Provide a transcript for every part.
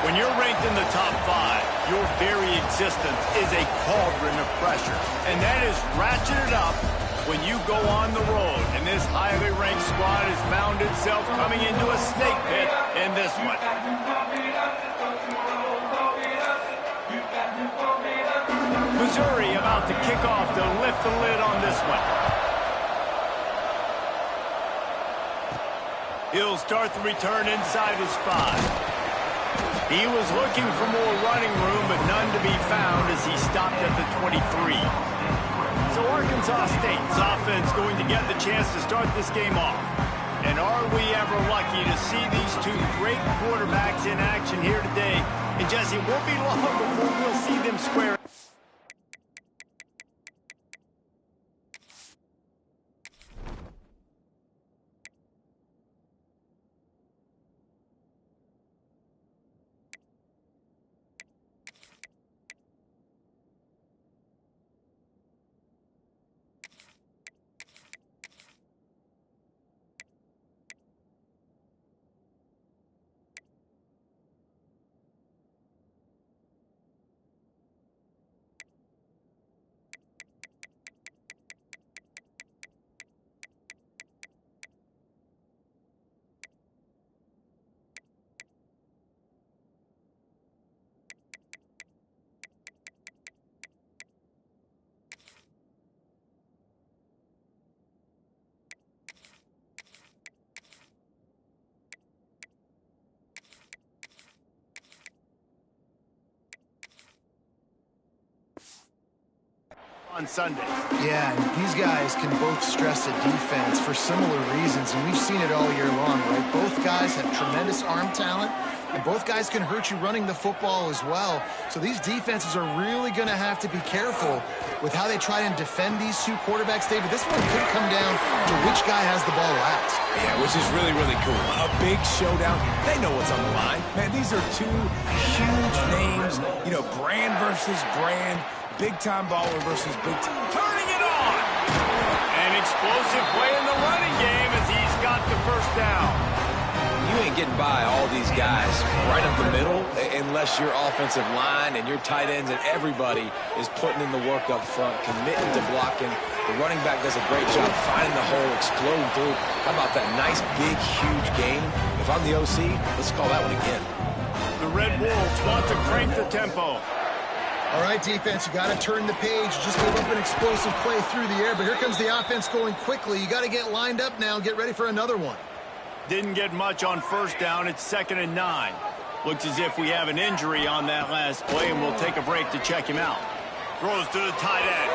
When you're ranked in the top 5, your very existence is a cauldron of pressure. And that is ratcheted up when you go on the road. And this highly ranked squad has found itself coming into a snake pit in this one. Missouri about to kick off to lift the lid on this one. He'll start the return inside his 5. He was looking for more running room, but none to be found as he stopped at the 23. So Arkansas State's offense going to get the chance to start this game off. And are we ever lucky to see these two great quarterbacks in action here today? And Jesse, it won't be long before we'll see them square. On Sunday. Yeah, and these guys can both stress a defense for similar reasons, and we've seen it all year long, right? Both guys have tremendous arm talent, and both guys can hurt you running the football as well. So these defenses are really going to have to be careful with how they try and defend these two quarterbacks, David. This one could come down to which guy has the ball last. Yeah, which is really, really cool. A big showdown. They know what's on the line. Man, these are two huge names, you know, brand versus brand. Big-time baller versus big-time. Turning it on! An explosive play in the running game as he's got the first down. You ain't getting by all these guys right up the middle unless your offensive line and your tight ends and everybody is putting in the work up front, committing to blocking. The running back does a great job finding the hole, exploding through. How about that nice, big, huge game? If I'm the OC, let's call that one again. The Red Wolves want to crank the tempo. All right, defense, you got to turn the page. Just give up an explosive play through the air, but here comes the offense going quickly. You got to get lined up now and get ready for another one. Didn't get much on first down. It's 2nd and 9. Looks as if we have an injury on that last play, and we'll take a break to check him out. Throws to the tight end.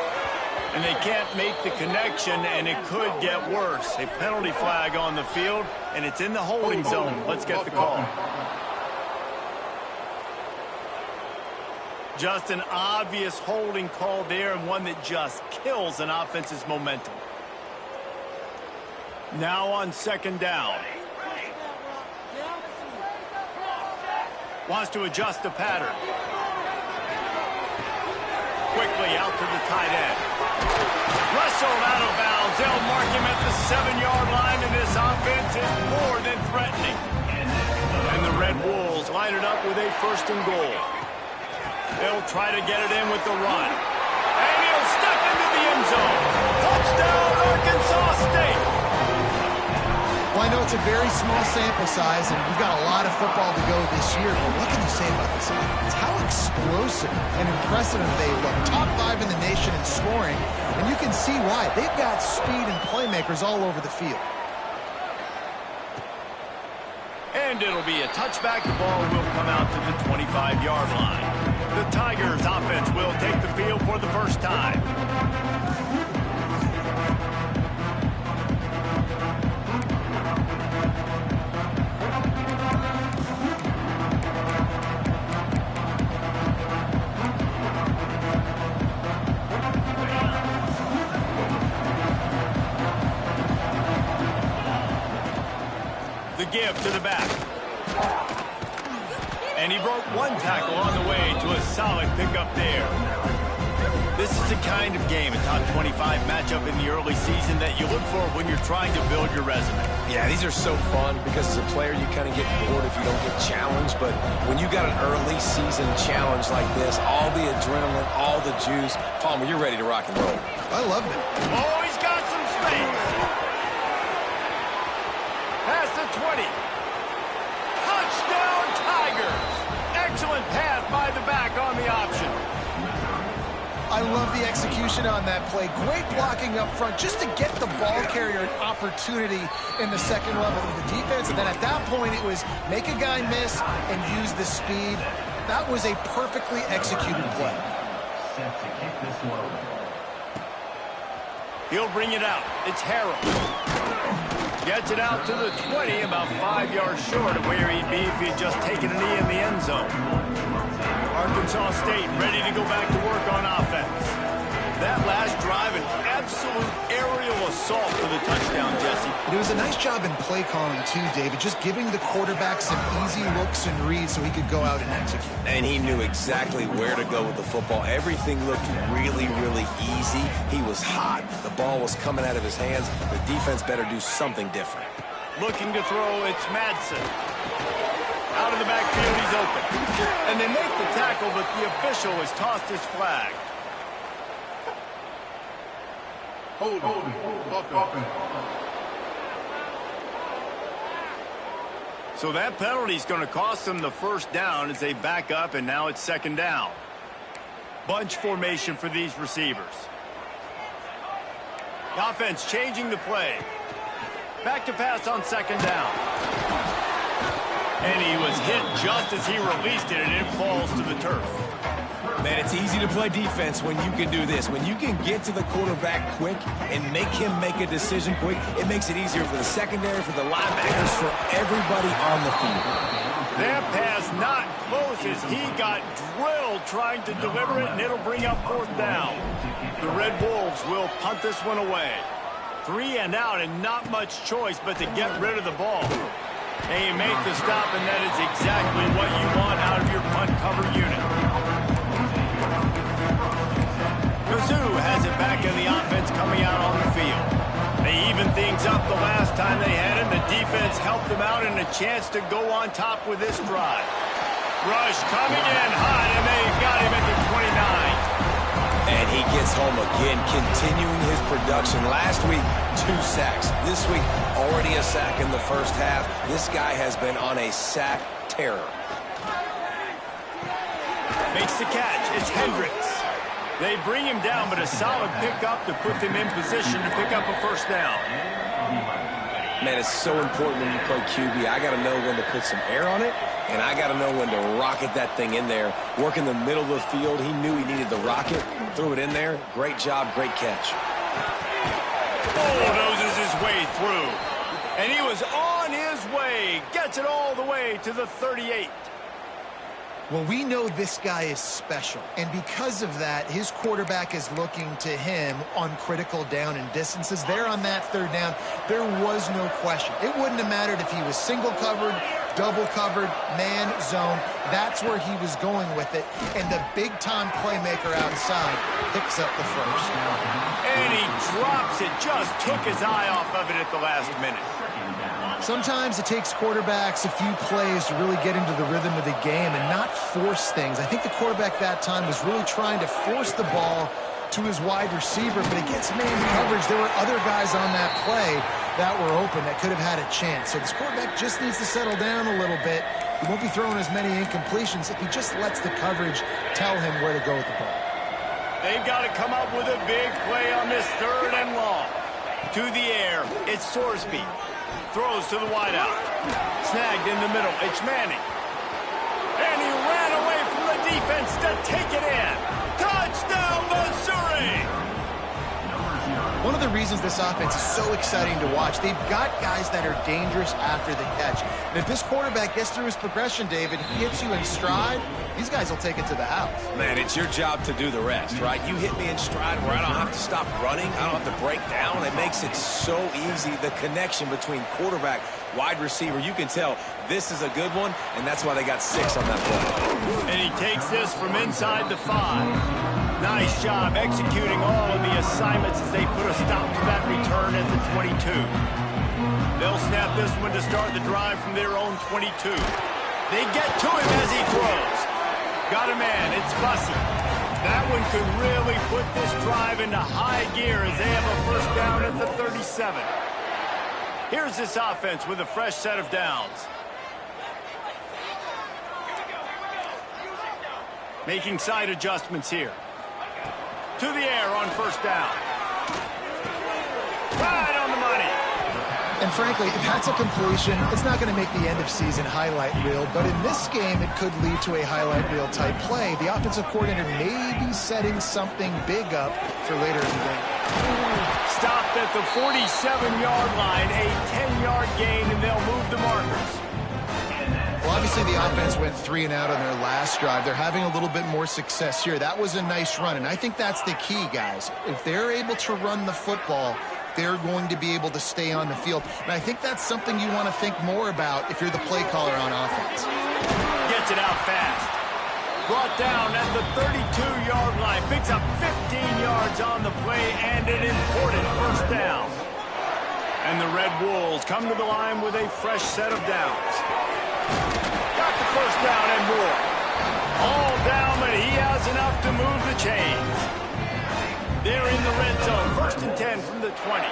And they can't make the connection, and it could get worse. A penalty flag on the field, and it's in the holding zone. Let's get the call. Just an obvious holding call there, and one that just kills an offense's momentum. Now on 2nd down. Wants to adjust the pattern. Quickly out to the tight end. Wrestled out of bounds. They'll mark him at the 7-yard line, and this offense is more than threatening. And the Red Wolves line it up with a 1st and goal. They'll try to get it in with the run. And he'll step into the end zone. Touchdown, Arkansas State. Well, I know it's a very small sample size, and we've got a lot of football to go this year, but what can you say about this offense? How explosive and impressive they look. Top 5 in the nation in scoring, and you can see why. They've got speed and playmakers all over the field. And it'll be a touchback. The ball will come out to the 25-yard line. The Tigers offense will take the field for the first time. The give to the back. And he broke one tackle on the way to a solid pickup there. This is the kind kind of game, a top 25 matchup in the early season that you look for when you're trying to build your resume. Yeah, these are so fun because as a player, you kind of get bored if you don't get challenged. But when you got an early season challenge like this, all the adrenaline, all the juice, Palmer, you're ready to rock and roll. I love it. Oh, he's got some space. Past the 20. Touchdown, Tigers. Excellent pass by the back on the option. I love the execution on that play. Great blocking up front just to get the ball carrier an opportunity in the second level of the defense. And then at that point, it was make a guy miss and use the speed. That was a perfectly executed play. He'll bring it out. It's Harrell. Gets it out to the 20, about 5 yards short of where he'd be if he'd just taken a knee in the end zone. Arkansas State ready to go back to work on offense. That last drive, an absolute aerial assault for the touchdown, Jesse. It was a nice job in play calling, too, David, just giving the quarterback some easy looks and reads so he could go out and execute. And he knew exactly where to go with the football. Everything looked really, really easy. He was hot. The ball was coming out of his hands. The defense better do something different. Looking to throw, it's Madsen. Out of the backfield, he's open. And they make the tackle, but the official has tossed his flag. Hold on. So that penalty is going to cost them the first down as they back up, and now it's second down. Bunch formation for these receivers. The offense changing the play. Back to pass on second down. And he was hit just as he released it, and it falls to the turf. Man, it's easy to play defense when you can do this. When you can get to the quarterback quick and make him make a decision quick, it makes it easier for the secondary, for the linebackers, for everybody on the field. That pass not close as he got drilled trying to deliver it, and it'll bring up fourth down. The Red Wolves will punt this one away. 3 and out, and not much choice but to get rid of the ball. And you make the stop, and that is exactly what you want out of your punt cover unit. Mizzou has it back in the offense coming out on the field. They evened things up the last time they had it. The defense helped them out and a chance to go on top with this drive. Rush coming in hot, and they've got him at the 29. And he gets home again, continuing his production. Last week, 2 sacks. This week, already a sack in the first half. This guy has been on a sack terror. Makes the catch. It's Hendricks. They bring him down, but a solid pickup to put them in position to pick up a first down. Man, it's so important when you play QB. I got to know when to put some air on it, and I got to know when to rocket that thing in there. Work in the middle of the field. He knew he needed the rocket. Threw it in there. Great job, great catch. Bulldozes his way through. And he was on his way. Gets it all the way to the 38. Well, we know this guy is special, and because of that, his quarterback is looking to him on critical down and distances. There on that third down, there was no question. It wouldn't have mattered if he was single covered, double covered, man, zone. That's where he was going with it, and the big-time playmaker outside picks up the first. And he drops it, just took his eye off of it at the last minute. Sometimes it takes quarterbacks a few plays to really get into the rhythm of the game and not force things. I think the quarterback that time was really trying to force the ball to his wide receiver, but against man coverage, there were other guys on that play that were open that could have had a chance. So this quarterback just needs to settle down a little bit. He won't be throwing as many incompletions if he just lets the coverage tell him where to go with the ball. They've got to come up with a big play on this third and long. To the air, it's Sorsby. Throws to the wideout. Snagged in the middle. It's Manning. And he ran away from the defense to take it in. Touchdown, Missouri! One of the reasons this offense is so exciting to watch, they've got guys that are dangerous after the catch. And if this quarterback gets through his progression, David, he hits you in stride, these guys will take it to the house. Man, it's your job to do the rest, right? You hit me in stride where I don't have to stop running. I don't have to break down. It makes it so easy. The connection between quarterback, wide receiver, you can tell this is a good one, and that's why they got 6 on that play. And he takes this from inside the 5. Nice job executing all of the assignments as they put a stop to that return at the 22. They'll snap this one to start the drive from their own 22. They get to him as he throws. Got a man. It's Bussy. That one could really put this drive into high gear as they have a first down at the 37. Here's this offense with a fresh set of downs. Making side adjustments here. To the air on first down. Right on the money. And frankly, if that's a completion, it's not going to make the end-of-season highlight reel. But in this game, it could lead to a highlight reel type play. The offensive coordinator may be setting something big up for later in the game. Stopped at the 47-yard line, a 10-yard gain, and they'll move the markers. Well, obviously the offense went 3 and out on their last drive. They're having a little bit more success here. That was a nice run, and I think that's the key, guys. If they're able to run the football, they're going to be able to stay on the field. And I think that's something you want to think more about if you're the play caller on offense. Gets it out fast. Brought down at the 32-yard line. Picks up 15 yards on the play and an important first down. And the Red Wolves come to the line with a fresh set of downs. Got the first down and more. All down, but he has enough to move the chains. They're in the red zone. First and 10 from the 20.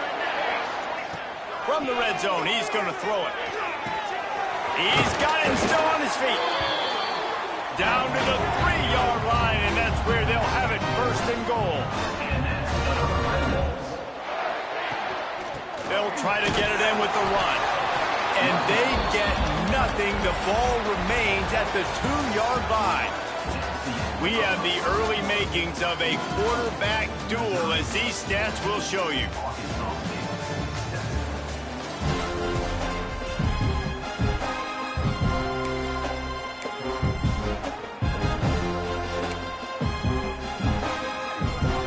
From the red zone, he's going to throw it. He's got it still on his feet. Down to the 3-yard line, and that's where they'll have it first and goal. They'll try to get it in with the run. And they get nothing. The ball remains at the 2-yard line. We have the early makings of a quarterback duel, as these stats will show you.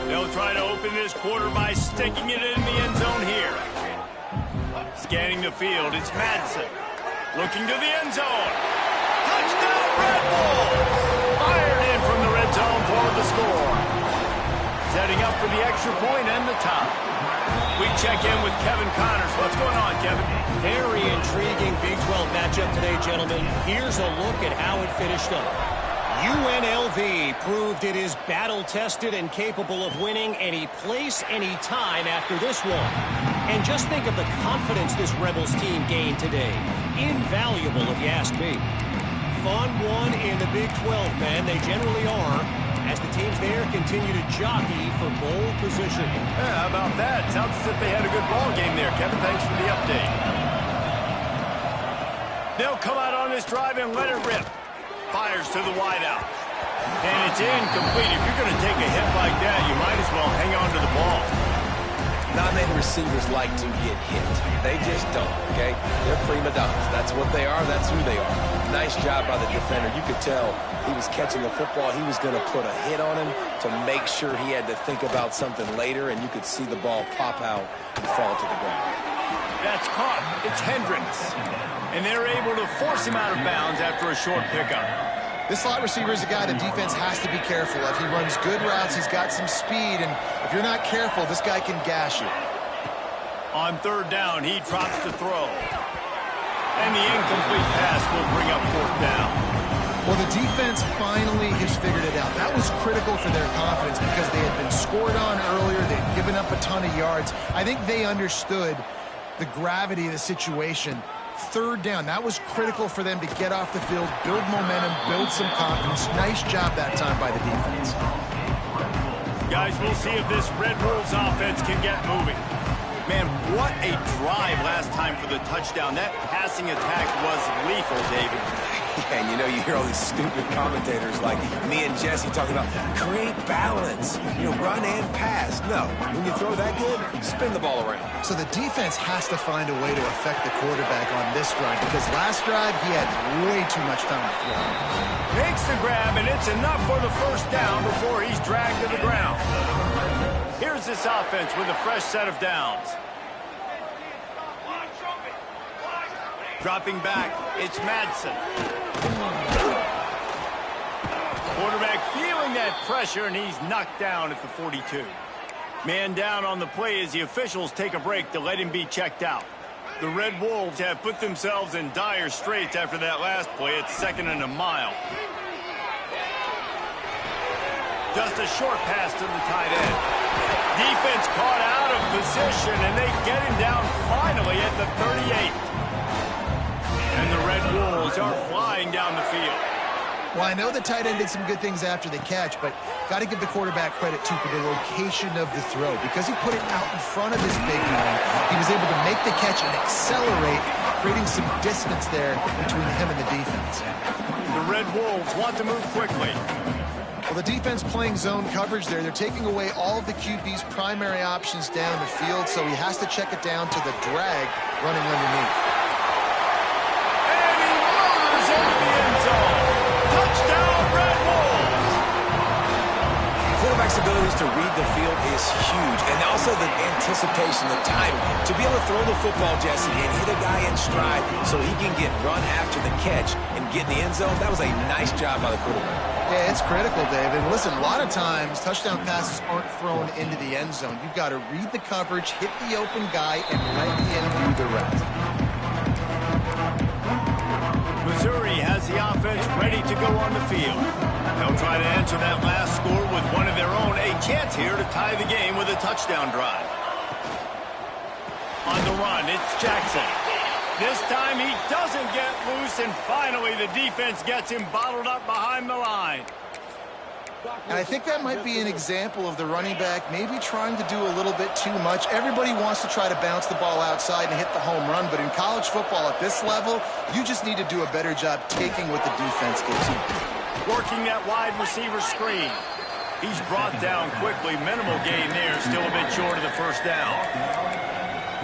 They'll try to open this quarter by sticking it in the end zone here. Scanning the field, it's Madsen. Looking to the end zone. Touchdown, Red Bull! Fired in from the red zone for the score. Setting up for the extra point and the top. We check in with Kevin Connors. What's going on, Kevin? Very intriguing Big 12 matchup today, gentlemen. Here's a look at how it finished up. UNLV proved it is battle-tested and capable of winning any place, any time after this one. And just think of the confidence this Rebels team gained today. Invaluable, if you ask me. Fun one in the Big 12, man. They generally are, as the teams there continue to jockey for bowl position. Yeah, how about that? Sounds as if they had a good ball game there, Kevin. Thanks for the update. They'll come out on this drive and let it rip. Fires to the wideout. And it's incomplete. If you're going to take a hit like that, you might as well hang on to the ball. Not many receivers like to get hit. They just don't, okay? They're prima donnas. That's what they are. That's who they are. Nice job by the defender. You could tell he was catching the football. He was going to put a hit on him to make sure he had to think about something later, and you could see the ball pop out and fall to the ground. That's caught. It's Hendricks. And they're able to force him out of bounds after a short pickup. This slot receiver is a guy the defense has to be careful of. He runs good routes. He's got some speed. And if you're not careful, this guy can gash you. On third down, he drops the throw. And the incomplete pass will bring up fourth down. Well, the defense finally has figured it out. That was critical for their confidence because they had been scored on earlier. They'd given up a ton of yards. I think they understood the gravity of the situation. Third down, that was critical for them to get off the field, build momentum, build some confidence. Nice job that time by the defense. Guys, we'll see if this Red Wolves offense can get moving. Man, what a drive last time for the touchdown. That passing attack was lethal, David. Yeah, and you know, you hear all these stupid commentators like me and Jesse talking about create balance, you know, run and pass. No, when you throw that good, spin the ball around. So the defense has to find a way to affect the quarterback on this drive because last drive he had way too much time to throw. Makes the grab, and it's enough for the first down before he's dragged to the ground. Here's this offense with a fresh set of downs. Dropping back, it's Madsen. Quarterback feeling that pressure, and he's knocked down at the 42. Man down on the play as the officials take a break to let him be checked out. The Red Wolves have put themselves in dire straits after that last play. It's 2nd and a mile. Just a short pass to the tight end. Defense caught out of position, and they get him down finally at the 38. And the Red Wolves are flying down the field. Well, I know the tight end did some good things after the catch, but got to give the quarterback credit, too, for the location of the throw. Because he put it out in front of his big man, he was able to make the catch and accelerate, creating some distance there between him and the defense. The Red Wolves want to move quickly. Well, the defense playing zone coverage there. They're taking away all of the QB's primary options down the field, so he has to check it down to the drag running underneath. And he murders into the end zone. Touchdown, Red Wolves! Quarterback's abilities to read the field is huge, and also the anticipation, the timing. To be able to throw the football, Jesse, and hit a guy in stride so he can get run after the catch and get in the end zone, that was a nice job by the quarterback. Yeah, it's critical, David. Listen, a lot of times touchdown passes aren't thrown into the end zone. You've got to read the coverage, hit the open guy, and let him do the rest. Missouri has the offense ready to go on the field. They'll try to answer that last score with one of their own. A chance here to tie the game with a touchdown drive. On the run, it's Jackson. This time he doesn't get loose, and finally the defense gets him bottled up behind the line. And I think that might be an example of the running back maybe trying to do a little bit too much. Everybody wants to try to bounce the ball outside and hit the home run, but in college football at this level, you just need to do a better job taking what the defense gives you. Working that wide receiver screen. He's brought down quickly. Minimal gain there, still a bit short of the first down.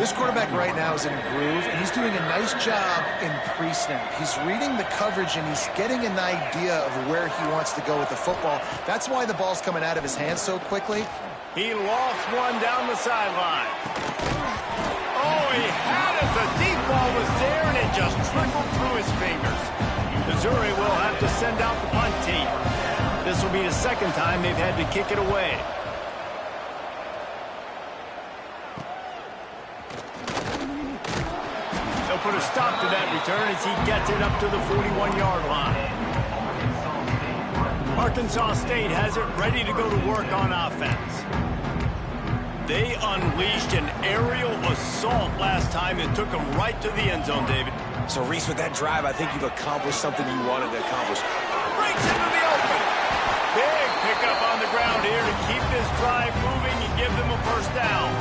This quarterback right now is in a groove, and he's doing a nice job in pre-snap. He's reading the coverage, and he's getting an idea of where he wants to go with the football. That's why the ball's coming out of his hands so quickly. He lofts one down the sideline. Oh, he had it. The deep ball was there, and it just trickled through his fingers. Missouri will have to send out the punt team. This will be the second time they've had to kick it away. They'll put a stop to that return as he gets it up to the 41-yard line. Arkansas State has it ready to go to work on offense. They unleashed an aerial assault last time that took them right to the end zone, David. So, Reese, with that drive, I think you've accomplished something you wanted to accomplish. Breaks into the open. Big pickup on the ground here to keep this drive moving and give them a first down.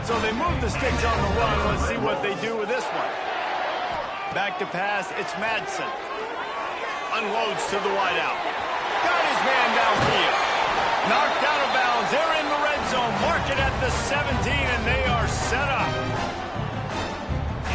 So they move the sticks on the run. Let's see what they do with this one. Back to pass, it's Madsen. Unloads to the wideout. Got his man downfield. Knocked out of bounds. They're in the red zone. Mark it at the 17, and they are set up.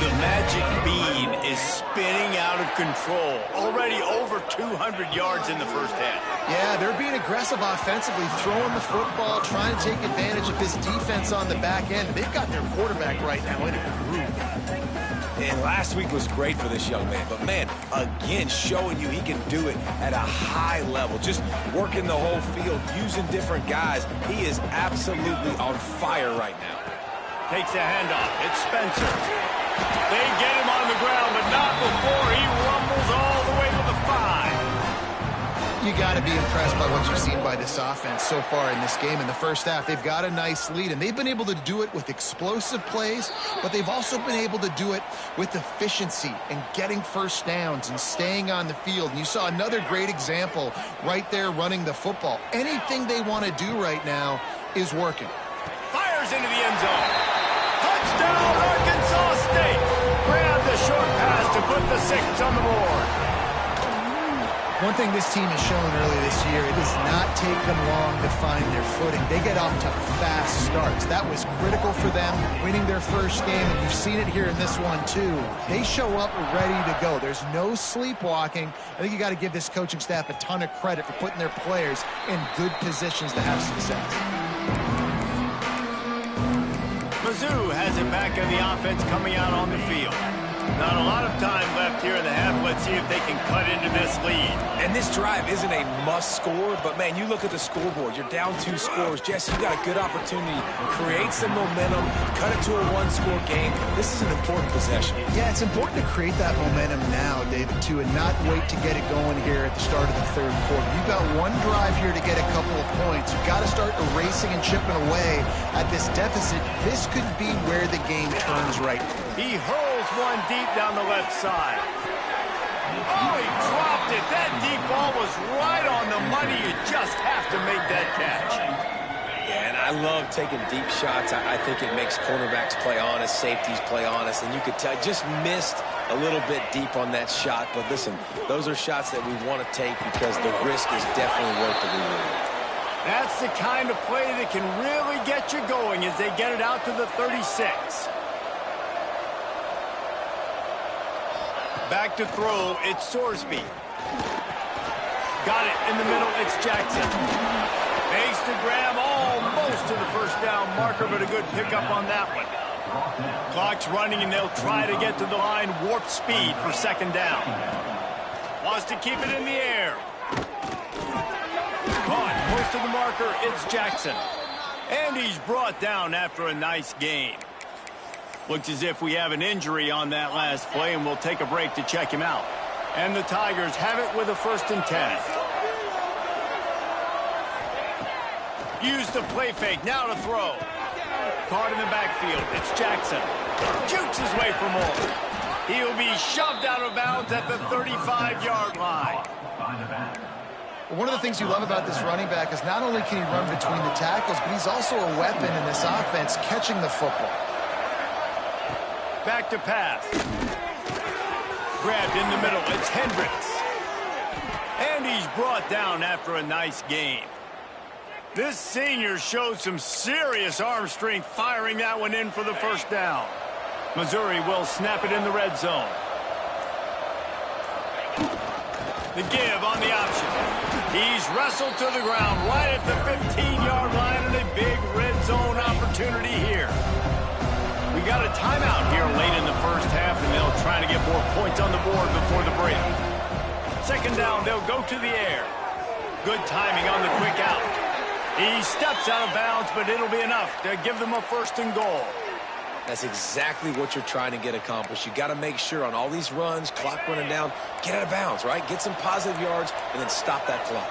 The magic bean is spinning out of control. Already over 200 yards in the first half. Yeah, they're being aggressive offensively, throwing the football, trying to take advantage of this defense on the back end. They've got their quarterback right now in a groove. And last week was great for this young man. But, man, again, showing you he can do it at a high level. Just working the whole field, using different guys. He is absolutely on fire right now. Takes the handoff. It's Spencer. They get him on the ground, but not before he rumbles all the way to the 5. You got to be impressed by what you've seen by this offense so far in this game. In the first half, they've got a nice lead, and they've been able to do it with explosive plays, but they've also been able to do it with efficiency and getting first downs and staying on the field. And you saw another great example right there running the football. Anything they want to do right now is working. Fires into the end zone. Touchdown, Arkansas State. Grab the short pass to put the 6 on the board. One thing this team has shown early this year, it does not take them long to find their footing. They get off to fast starts. That was critical for them, winning their first game, and you've seen it here in this one too. They show up ready to go. There's no sleepwalking. I think you got to give this coaching staff a ton of credit for putting their players in good positions to have success. Mizzou has it back in the offense coming out on the field. Not a lot of time left here in the half. Let's see if they can cut into this lead. And this drive isn't a must score, but man, you look at the scoreboard. You're down 2 scores. Jesse, you got a good opportunity. Create some momentum. Cut it to a 1-score game. This is an important possession. Yeah, it's important to create that momentum now, David, too, and not wait to get it going here at the start of the third quarter. You've got one drive here to get a couple of points. You've got to start erasing and chipping away at this deficit. This could be where the game turns right. He hurls one deep down the left side. Oh, he dropped it. That deep ball was right on the money. You just have to make that catch. Yeah, and I love taking deep shots. I think it makes cornerbacks play honest, safeties play honest, and you could tell just missed a little bit deep on that shot. But listen, those are shots that we want to take because the risk is definitely worth the reward. That's the kind of play that can really get you going as they get it out to the 36. Back to throw, it's Sorsby. Got it in the middle, it's Jackson. Makes the grab almost to the first down marker, but a good pickup on that one. Clock's running, and they'll try to get to the line, warp speed for second down. Wants to keep it in the air. Caught, close to the marker, it's Jackson. And he's brought down after a nice gain. Looks as if we have an injury on that last play, and we'll take a break to check him out. And the Tigers have it with a 1st and 10. Use the play fake, now to throw. Caught in the backfield, it's Jackson. Jukes his way for more. He'll be shoved out of bounds at the 35-yard line. One of the things you love about this running back is not only can he run between the tackles, but he's also a weapon in this offense, catching the football. Back to pass. Grabbed in the middle. It's Hendricks. And he's brought down after a nice gain. This senior showed some serious arm strength firing that one in for the first down. Missouri will snap it in the red zone. The give on the option. He's wrestled to the ground right at the 15-yard line, and a big red zone opportunity here. We got a timeout here late in the first half, and they'll try to get more points on the board before the break. Second down, they'll go to the air. Good timing on the quick out. He steps out of bounds, but it'll be enough to give them a 1st and goal. That's exactly what you're trying to get accomplished. You got to make sure on all these runs, clock running down, get out of bounds, right? Get some positive yards, and then stop that clock.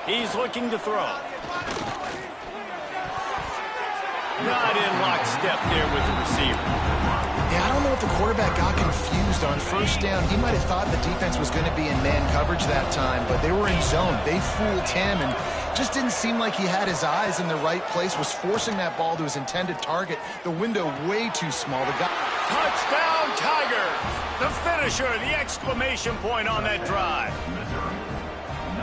He's looking to throw. Not in lockstep there with the receiver. Yeah, I don't know if the quarterback got confused on first down. He might have thought the defense was going to be in man coverage that time, but they were in zone. They fooled him, and just didn't seem like he had his eyes in the right place, was forcing that ball to his intended target. The window way too small. The guy... Touchdown, Tigers! The finisher, the exclamation point on that drive.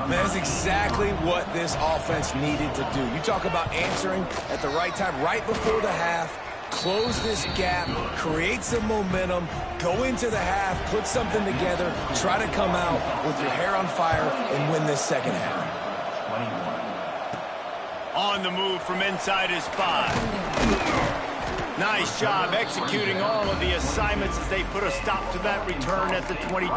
That's exactly what this offense needed to do. You talk about answering at the right time, right before the half, close this gap, create some momentum, go into the half, put something together, try to come out with your hair on fire and win this second half. On the move from inside his 5. Nice job executing all of the assignments as they put a stop to that return at the 22.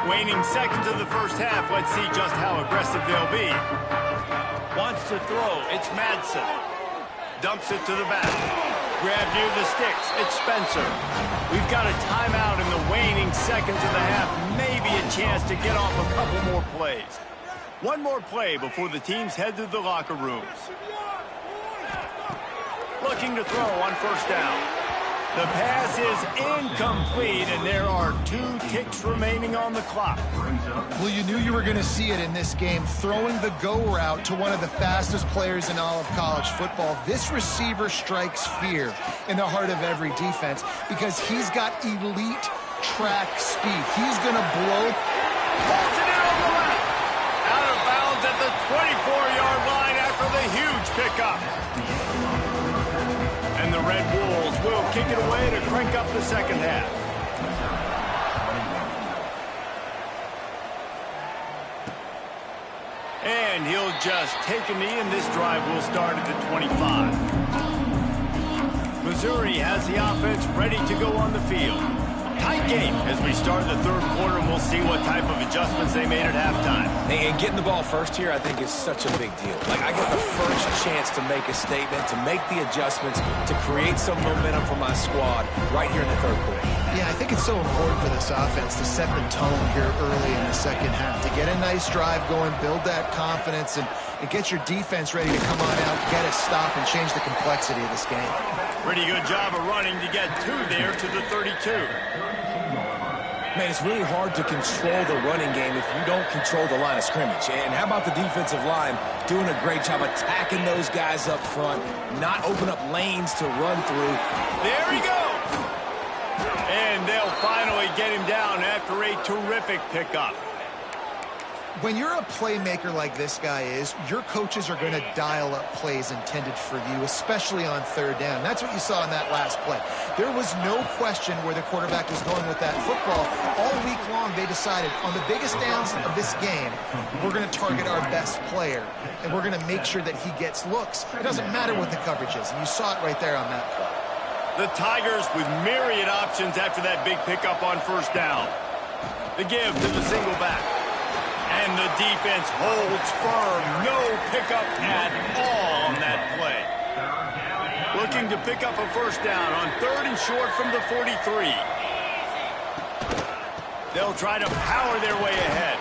Waning seconds of the first half. Let's see just how aggressive they'll be. Wants to throw. It's Madsen. Dumps it to the back. Grab near the sticks. It's Spencer. We've got a timeout in the waning seconds of the half. Maybe a chance to get off a couple more plays. One more play before the teams head to the locker rooms. Looking to throw on first down. The pass is incomplete, and there are 2 ticks remaining on the clock. Well, you knew you were going to see it in this game, throwing the go route to one of the fastest players in all of college football. This receiver strikes fear in the heart of every defense because he's got elite track speed. He's going to blow. Pulls it in on the left. Out of bounds at the 24-yard line after the huge pickup. And the Red Wolves will kick it away to crank up the second half. And he'll just take a knee, and this drive will start at the 25. Missouri has the offense ready to go on the field. Tight game as we start the third quarter, and we'll see what type of adjustments they made at halftime. And getting the ball first here, I think, is such a big deal. Like, I get the first chance to make a statement, to make the adjustments, to create some momentum for my squad right here in the third quarter. Yeah, I think it's so important for this offense to set the tone here early in the second half, to get a nice drive going, build that confidence, and get your defense ready to come on out, get a stop, and change the complexity of this game. Pretty good job of running to get two there to the 32. Man, it's really hard to control the running game if you don't control the line of scrimmage. And how about the defensive line doing a great job attacking those guys up front, not open up lanes to run through. There he goes. And they'll finally get him down after a terrific pickup. When you're a playmaker like this guy is, your coaches are going to dial up plays intended for you, especially on third down. That's what you saw in that last play. There was no question where the quarterback was going with that football. All week long, they decided on the biggest downs of this game, we're going to target our best player, and we're going to make sure that he gets looks. It doesn't matter what the coverage is, and you saw it right there on that play. The Tigers with myriad options after that big pickup on first down. The give to the single back. And the defense holds firm. No pickup at all on that play. Looking to pick up a first down on third and short from the 43. They'll try to power their way ahead.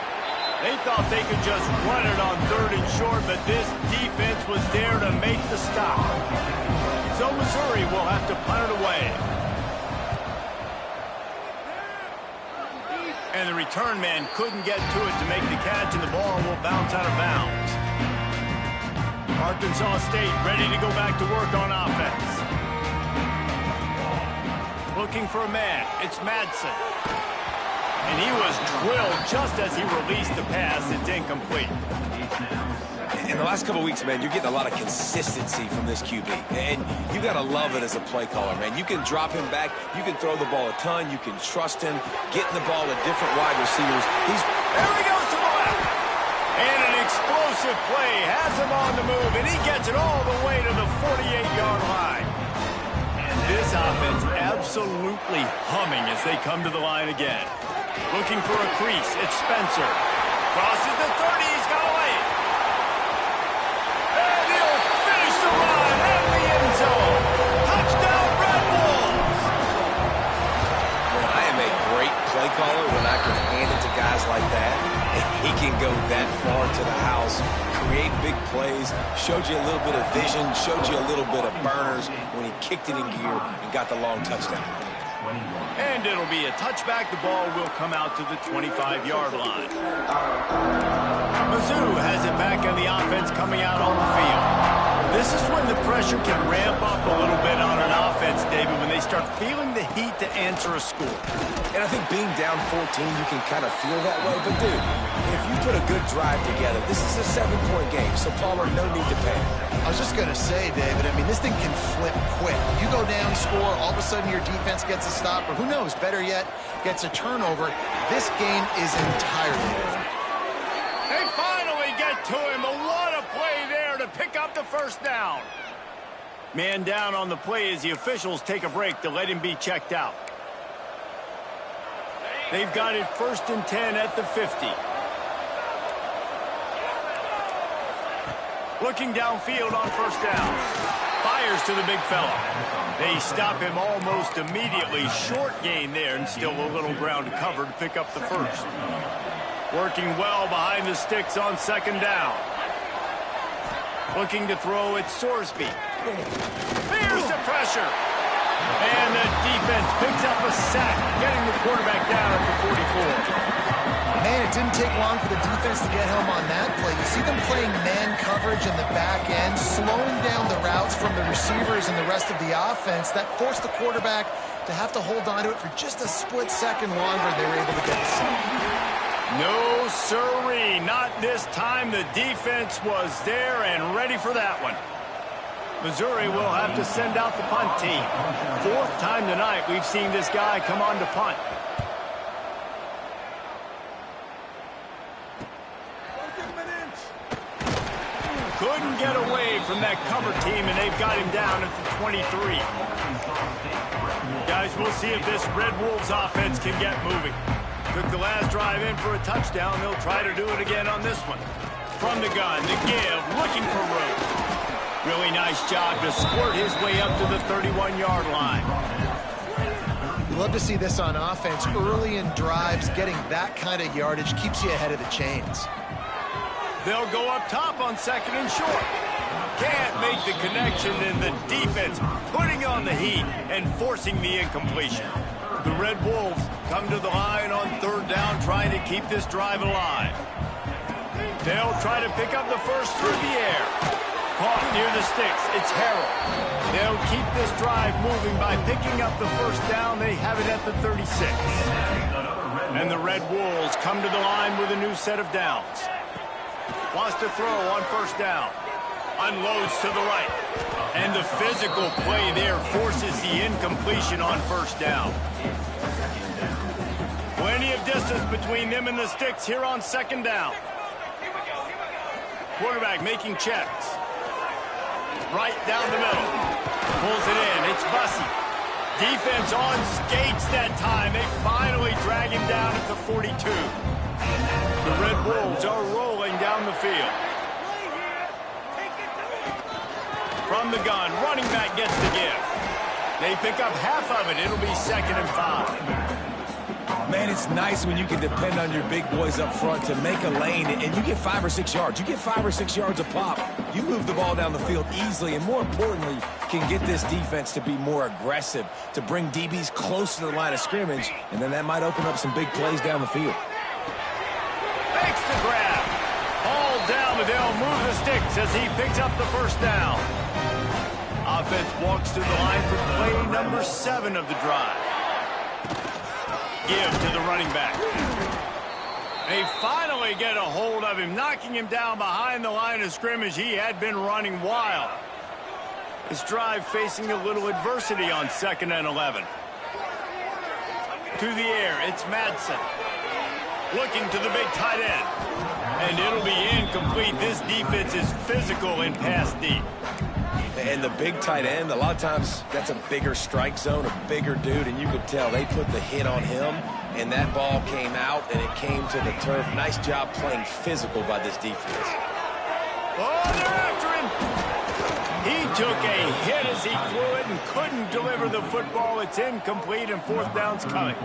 They thought they could just run it on third and short, but this defense was there to make the stop. So Missouri will have to punt it away. And the return man couldn't get to it to make the catch, and the ball will bounce out of bounds. Arkansas State ready to go back to work on offense. Looking for a man. It's Madsen. And he was drilled just as he released the pass. It's incomplete. In the last couple weeks, man, you're getting a lot of consistency from this QB. And you got to love it as a play caller, man. You can drop him back. You can throw the ball a ton. You can trust him. Getting the ball to different wide receivers. There he goes to the left. And an explosive play has him on the move, and he gets it all the way to the 48-yard line. This offense absolutely humming as they come to the line again. Looking for a crease. It's Spencer. Crosses the 30. He's got away. And he'll finish the run in the end zone. Touchdown, Red Bulls. Well, I am a great play caller when I can hand it to guys like that. And he can go that far to the house, create big plays, showed you a little bit of vision, showed you a little bit of burners when he kicked it in gear and got the long touchdown. And it'll be a touchback. The ball will come out to the 25-yard line. Mizzou has it back on the offense coming out on the field. This is when the pressure can ramp up a little bit on an offense, David, when they start feeling the heat to answer a score. And I think being down 14, you can kind of feel that way. But, dude, if you put a good drive together, this is a 7-point game. So, Palmer, no need to panic. I was just going to say, David, I mean, this thing can flip quick. You go down, score, all of a sudden your defense gets a stop, or who knows, better yet, gets a turnover. This game is entirely different. They finally get to him, but what a play there to pick up the first down. Man down on the play as the officials take a break to let him be checked out. They've got it 1st and 10 at the 50. Looking downfield on first down. Fires to the big fella. They stop him almost immediately. Short gain there, and still a little ground to cover to pick up the first. Working well behind the sticks on second down. Looking to throw at Sorsby. There's the pressure. And the defense picks up a sack, getting the quarterback down at the 44. Man, it didn't take long for the defense to get home on that play. You see them playing man coverage in the back end, slowing down the routes from the receivers and the rest of the offense. That forced the quarterback to have to hold on to it for just a split second longer. They were able to get the sack. No, sirree, not this time. The defense was there and ready for that one. Missouri will have to send out the punt team. 4th time tonight we've seen this guy come on to punt. Couldn't get away from that cover team, and they've got him down at the 23. Guys, we'll see if this Red Wolves offense can get moving. Took the last drive in for a touchdown. They'll try to do it again on this one. From the gun, the give, looking for room. Really nice job to squirt his way up to the 31-yard line. You love to see this on offense. Early in drives, getting that kind of yardage keeps you ahead of the chains. They'll go up top on second and short. Can't make the connection, and the defense putting on the heat and forcing the incompletion. The Red Wolves come to the line on third down, trying to keep this drive alive. They'll try to pick up the first through the air. Caught near the sticks. It's Harrell. They'll keep this drive moving by picking up the first down. They have it at the 36. And the Red Wolves come to the line with a new set of downs. Wants to throw on first down. Unloads to the right. And the physical play there forces the incompletion on first down. Plenty of distance between them and the sticks here on second down. Quarterback making checks. Right down the middle. Pulls it in. It's Bussey. Defense on skates that time. They finally drag him down at the 42. The Red Wolves are rolling down the field. From the gun, running back gets the give. They pick up half of it. It'll be 2nd and 5. Man, it's nice when you can depend on your big boys up front to make a lane, and you get 5 or 6 yards. You get 5 or 6 yards a pop. You move the ball down the field easily, and more importantly, can get this defense to be more aggressive, to bring DBs close to the line of scrimmage, and then that might open up some big plays down the field. Makes the grab. Ball down, but they'll move the sticks as he picks up the first down. Offense walks to the line for play number 7 of the drive. Give to the running back. They finally get a hold of him, knocking him down behind the line of scrimmage. He had been running wild. This drive facing a little adversity on 2nd and 11. To the air, it's Madsen. Looking to the big tight end. And it'll be incomplete. This defense is physical in pass deep. And the big tight end, a lot of times that's a bigger strike zone, a bigger dude, and you could tell they put the hit on him, and that ball came out, and it came to the turf. Nice job playing physical by this defense. Oh, they're after him. He took a hit as he threw it and couldn't deliver the football. It's incomplete, and 4th down's coming.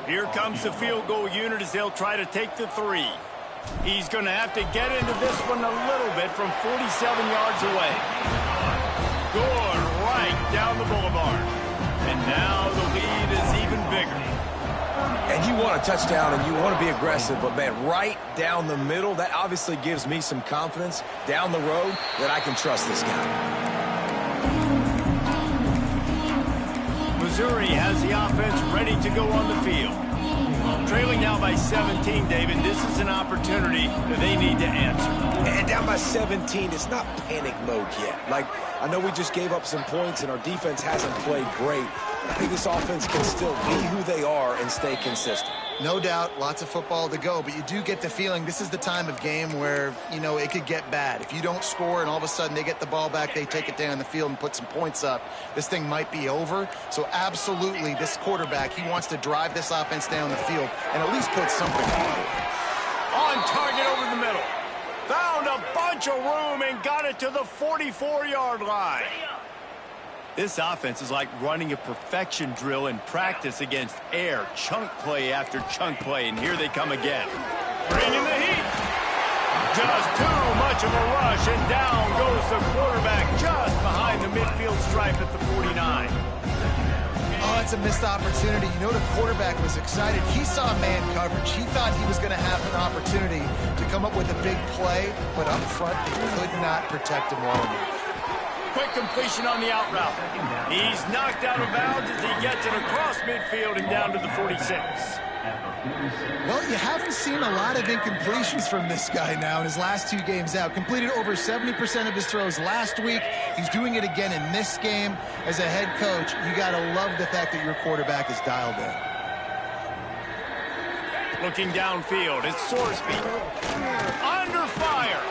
Here comes the field goal unit as they'll try to take the 3. He's going to have to get into this one a little bit from 47 yards away. Going right down the boulevard. And now the lead is even bigger. And you want a touchdown and you want to be aggressive, but man, right down the middle, that obviously gives me some confidence down the road that I can trust this guy. Missouri has the offense ready to go on the field. Trailing now by 17, David. This is an opportunity that they need to answer. And down by 17, it's not panic mode yet. Like, I know we just gave up some points and our defense hasn't played great. I think this offense can still be who they are and stay consistent. No doubt, lots of football to go, but you do get the feeling this is the time of game where, you know, it could get bad. If you don't score and all of a sudden they get the ball back, they take it down the field and put some points up, this thing might be over. So absolutely, this quarterback, he wants to drive this offense down the field and at least put something on it. On target over the middle. Found a bunch of room and got it to the 44-yard line. This offense is like running a perfection drill in practice against air. Chunk play after chunk play, and here they come again. Bringing the heat. Just too much of a rush, and down goes the quarterback just behind the midfield stripe at the 49. Oh, it's a missed opportunity. You know, the quarterback was excited. He saw man coverage. He thought he was going to have an opportunity to come up with a big play, but up front, they could not protect him well enough. Quick completion on the out route. He's knocked out of bounds as he gets it across midfield and down to the 46. Well, you haven't seen a lot of incompletions from this guy now in his last 2 games out. Completed over 70% of his throws last week. He's doing it again in this game. As a head coach, you got to love the fact that your quarterback is dialed in. Looking downfield, it's Sorsby. Under fire.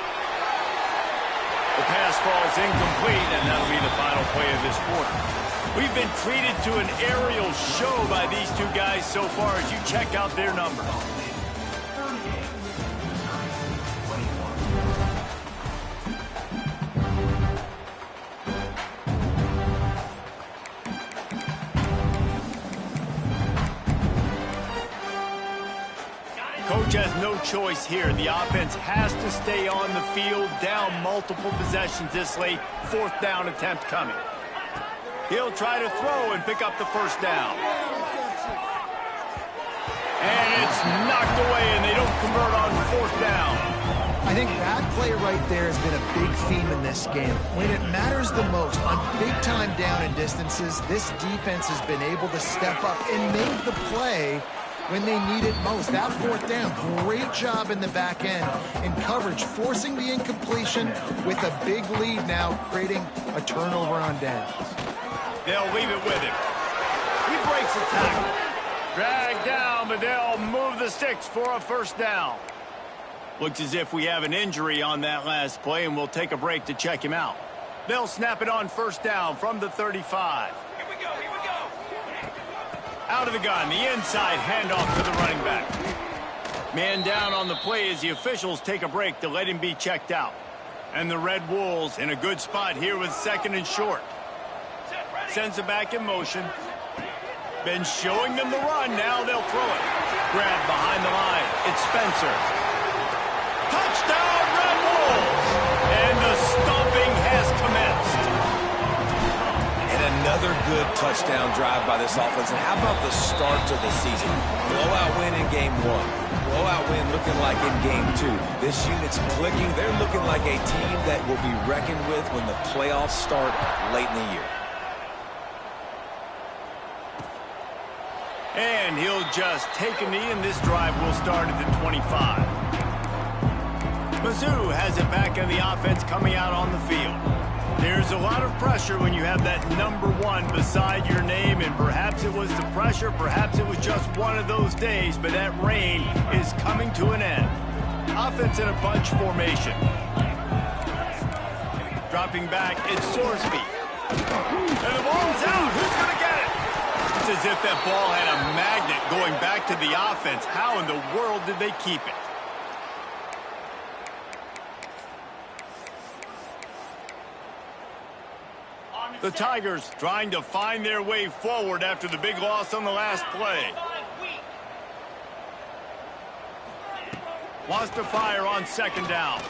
The pass falls incomplete, and that'll be the final play of this quarter. We've been treated to an aerial show by these two guys so far as you check out their numbers. Coach has no choice here. The offense has to stay on the field, down multiple possessions this late. Fourth down attempt coming. He'll try to throw and pick up the first down. And it's knocked away, and they don't convert on fourth down. I think that play right there has been a big theme in this game. When it matters the most, on big-time down and distances, this defense has been able to step up and make the play when they need it most. That fourth down, great job in the back end in coverage, forcing the incompletion with a big lead now, creating a turnover on downs. They'll leave it with him. He breaks the tackle. Dragged down, but they'll move the sticks for a first down. Looks as if we have an injury on that last play, and we'll take a break to check him out. They'll snap it on first down from the 35. Here we go, here we go. Out of the gun, the inside handoff to the running back. Man down on the play as the officials take a break to let him be checked out. And the Red Wolves in a good spot here with second and short. Sends it back in motion. Been showing them the run. Now they'll throw it. Grab behind the line. It's Spencer. Touchdown, Red Wolves! And the stomping has commenced. And another good touchdown drive by this offense. And how about the start to the season? Blowout win in game one. Blowout win looking like in game two. This unit's clicking. They're looking like a team that will be reckoned with when the playoffs start late in the year. And he'll just take a knee, and this drive will start at the 25. Mizzou has it back on the offense coming out on the field. There's a lot of pressure when you have that number one beside your name, and perhaps it was the pressure, perhaps it was just one of those days, but that rain is coming to an end. Offense in a bunch formation. Dropping back, it's Sorsby. And the ball's out. Who's going to get it? It's as if that ball had a magnet going back to the offense. How in the world did they keep it? The Tigers trying to find their way forward after the big loss on the last play. Wants to fire on second down.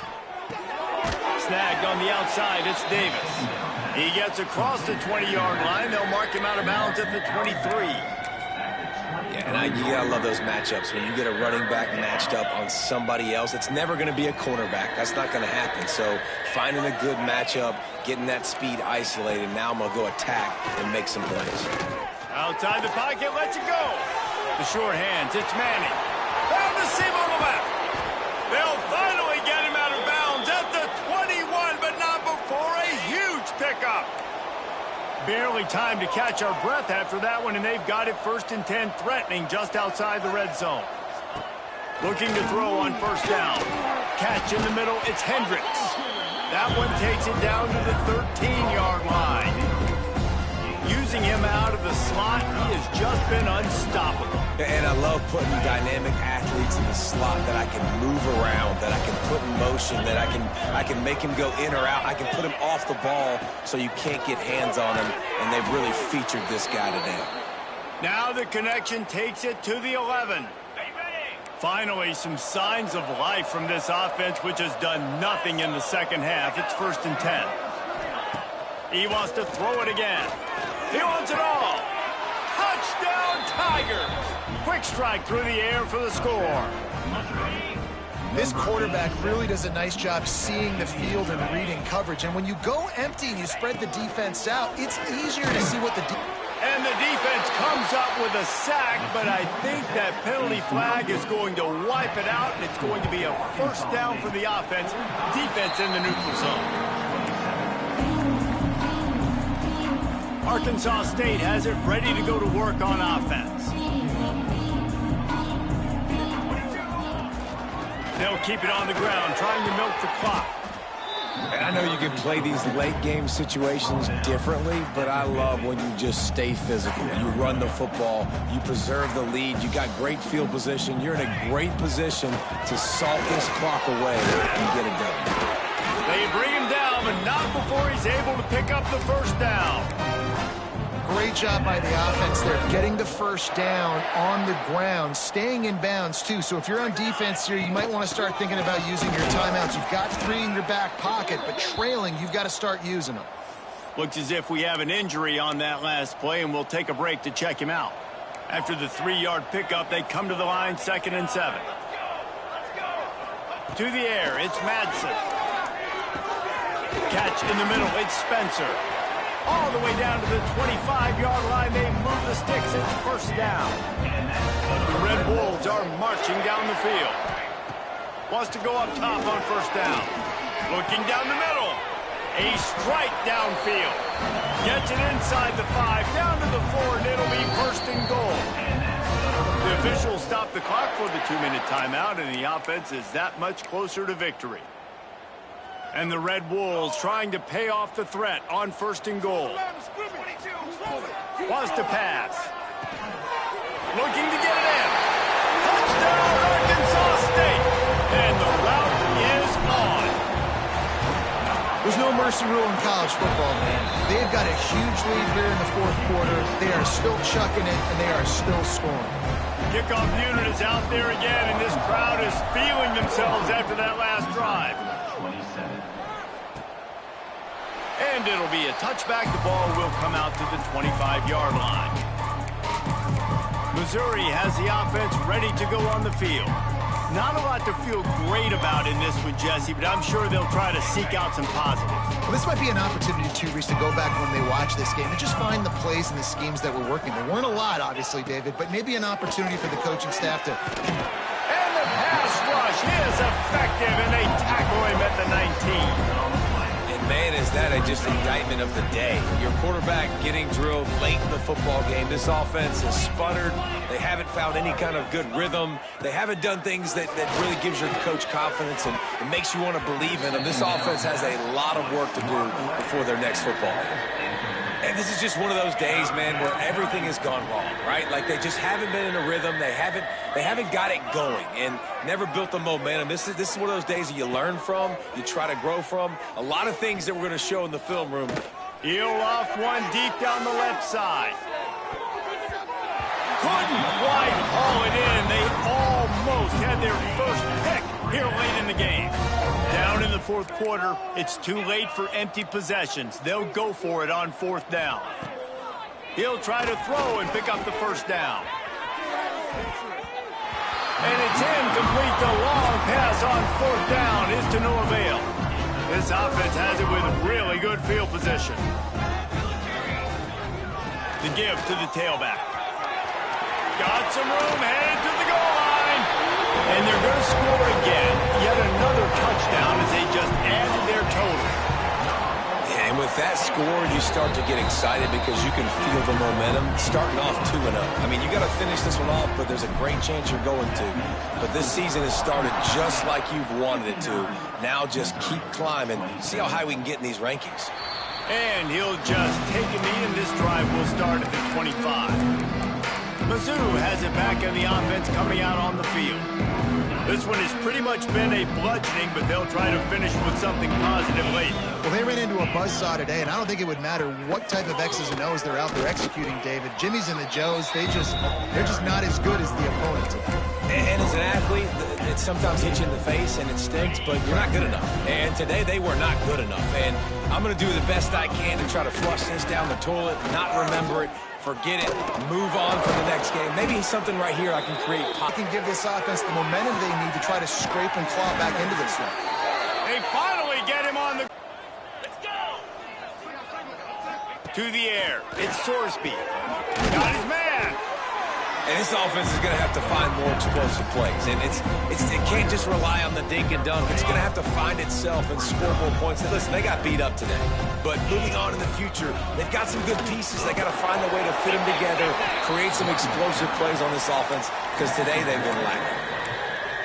Snagged on the outside, it's Davis. He gets across the 20-yard line. They'll mark him out of bounds at the 23. Yeah, and you gotta love those matchups. When you get a running back matched up on somebody else, it's never going to be a cornerback. That's not going to happen. So finding a good matchup, getting that speed isolated. Now I'm going to go attack and make some plays. Outside the pocket, lets it go. The short hands, it's Manning. Found the seam on the left. They'll finally get him out of bounds at the 21, but not before a huge pickup. Barely time to catch our breath after that one, and they've got it first and 10, threatening just outside the red zone. Looking to throw on first down. Catch in the middle, it's Hendricks. That one takes it down to the 13-yard line. Using him out of the slot, he has just been unstoppable. And I love putting dynamic athletes in the slot that I can move around, that I can put in motion, that I can make him go in or out. I can put him off the ball so you can't get hands on him, and they've really featured this guy today. Now the connection takes it to the 11. Finally, some signs of life from this offense, which has done nothing in the second half. It's first and 10. He wants to throw it again. He wants it all. Touchdown, Tigers. Quick strike through the air for the score. This quarterback really does a nice job seeing the field and reading coverage. And when you go empty and you spread the defense out, it's easier to see what the And the defense comes up with a sack, but I think that penalty flag is going to wipe it out, and it's going to be a first down for the offense. Defense in the neutral zone. Arkansas State has it ready to go to work on offense. They'll keep it on the ground, trying to milk the clock. And I know you can play these late game situations differently, but I love when you just stay physical. You run the football, you preserve the lead, you got great field position, you're in a great position to salt this clock away and get it done. They bring him down, but not before he's able to pick up the first down. Great job by the offense there, getting the first down on the ground, staying in bounds too. So if you're on defense here, you might want to start thinking about using your timeouts. You've got 3 in your back pocket, but trailing, you've got to start using them. Looks as if we have an injury on that last play, and we'll take a break to check him out. After the 3-yard pickup, they come to the line, 2nd and 7. To the air, it's Madsen. Catch in the middle, it's Spencer. All the way down to the 25-yard line, they move the sticks, it's first down. The Red Wolves are marching down the field. Wants to go up top on first down. Looking down the middle. A strike downfield. Gets it inside the 5, down to the 4, and it'll be first and goal. The officials stop the clock for the 2-minute timeout, and the offense is that much closer to victory. And the Red Wolves trying to pay off the threat on first and goal. Wants to pass. Looking to get it in. Touchdown, Arkansas State. And the route is on. There's no mercy rule in college football, man. They've got a huge lead here in the 4th quarter. They are still chucking it, and they are still scoring. Kickoff unit is out there again, and this crowd is feeling themselves after that last drive. And it'll be a touchback. The ball will come out to the 25-yard line. Missouri has the offense ready to go on the field. Not a lot to feel great about in this one, Jesse, but I'm sure they'll try to seek out some positives. Well, this might be an opportunity, too, Reese, to go back when they watch this game and just find the plays and the schemes that were working. There weren't a lot, obviously, David, but maybe an opportunity for the coaching staff to... And the pass rush is effective, and they tackle him at the 19. Man, is that just an indictment of the day. Your quarterback getting drilled late in the football game. This offense has sputtered. They haven't found any kind of good rhythm. They haven't done things that really gives your coach confidence and it makes you want to believe in them. This offense has a lot of work to do before their next football game. And this is just one of those days, man, where everything has gone wrong, right? Like they just haven't been in a rhythm. They haven't got it going and never built the momentum. This is one of those days that you learn from, you try to grow from. A lot of things that we're going to show in the film room. He'll off one deep down the left side. Couldn't quite haul it in. They almost had their first pick here late in the game. Down in the 4th quarter, it's too late for empty possessions. They'll go for it on 4th down. He'll try to throw and pick up the first down. And it's incomplete. The long pass on 4th down is to no avail. This offense has it with really good field position. The give to the tailback. Got some room, headed to the goal line. And they're going to score again. Yet another touchdown as they just added their total. Yeah, and with that score, you start to get excited because you can feel the momentum starting off 2-0. I mean, you got to finish this one off, but there's a great chance you're going to. But this season has started just like you've wanted it to. Now just keep climbing. See how high we can get in these rankings. And he'll just take a knee, and this drive will start at the 25. Mizzou has it back on the offense coming out on the field. This one has pretty much been a bludgeoning, but they'll try to finish with something positive late. Well, they ran into a buzzsaw today, and I don't think it would matter what type of X's and O's they're out there executing, David. Jimmy's and the Joes, they're just not as good as the opponent. And as an athlete, it sometimes hits you in the face and it stinks, but you're not good enough. And today they were not good enough. And I'm going to do the best I can to try to flush this down the toilet, not remember it, forget it, move on for the next game. Maybe something right here I can create. I can give this offense the momentum they need to try to scrape and claw back into this one. They finally get him on the... Let's go! To the air. It's Sorsby. Got his man. And this offense is going to have to find more explosive plays. And it can't just rely on the dink and dunk. It's going to have to find itself and score more points. And listen, they got beat up today. But moving on in the future, they've got some good pieces. They got to find a way to fit them together, create some explosive plays on this offense, because today they've been lacking.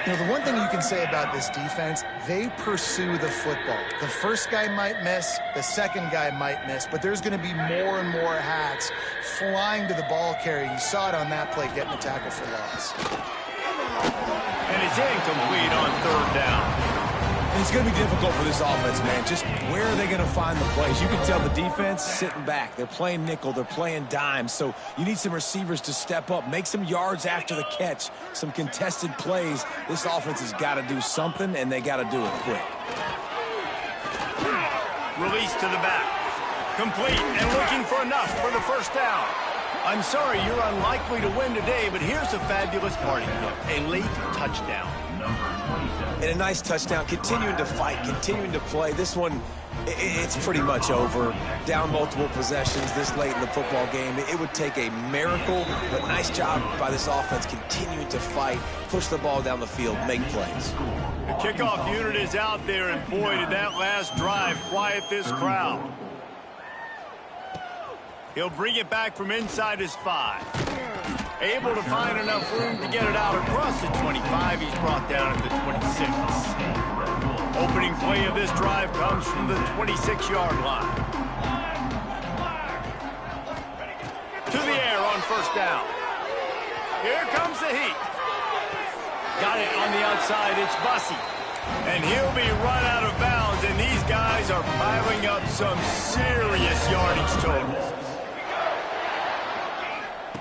You know, the one thing you can say about this defense, they pursue the football. The first guy might miss, the second guy might miss, but there's going to be more and more hats flying to the ball carrier. You saw it on that play, getting a tackle for loss. And it's incomplete on third down. And it's going to be difficult for this offense, man. Just where are they going to find the plays? You can tell the defense sitting back. They're playing nickel. They're playing dime. So you need some receivers to step up, make some yards after the catch, some contested plays. This offense has got to do something, and they got to do it quick. Release to the back. Complete and looking for enough for the first down. I'm sorry you're unlikely to win today, but here's a fabulous party gift, a late touchdown. And a nice touchdown, continuing to fight, continuing to play. This one, it's pretty much over. Down multiple possessions this late in the football game. It would take a miracle, but nice job by this offense continuing to fight, push the ball down the field, make plays. The kickoff unit is out there, and boy, did that last drive quiet this crowd. He'll bring it back from inside his 5. Able to find enough room to get it out across the 25. He's brought down at the 26. Opening play of this drive comes from the 26-yard line. To the air on first down. Here comes the heat. Got it on the outside. It's Bussey. And he'll be run out of bounds, and these guys are piling up some serious yardage totals.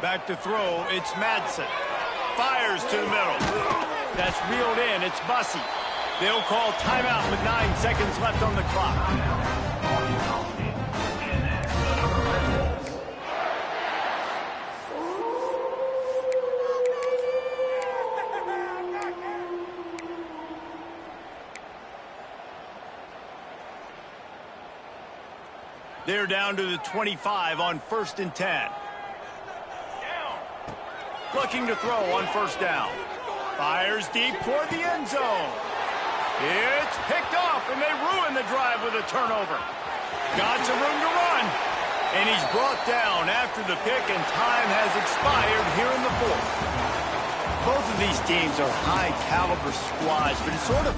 Back to throw, it's Madsen. Fires to the middle. That's reeled in, it's Bussey. They'll call timeout with 9 seconds left on the clock. They're down to the 25 on 1st and 10. Looking to throw on first down. Fires deep toward the end zone. It's picked off, and they ruin the drive with a turnover. Got some room to run. And he's brought down after the pick, and time has expired here in the 4th. Both of these teams are high-caliber squads, but it's sort of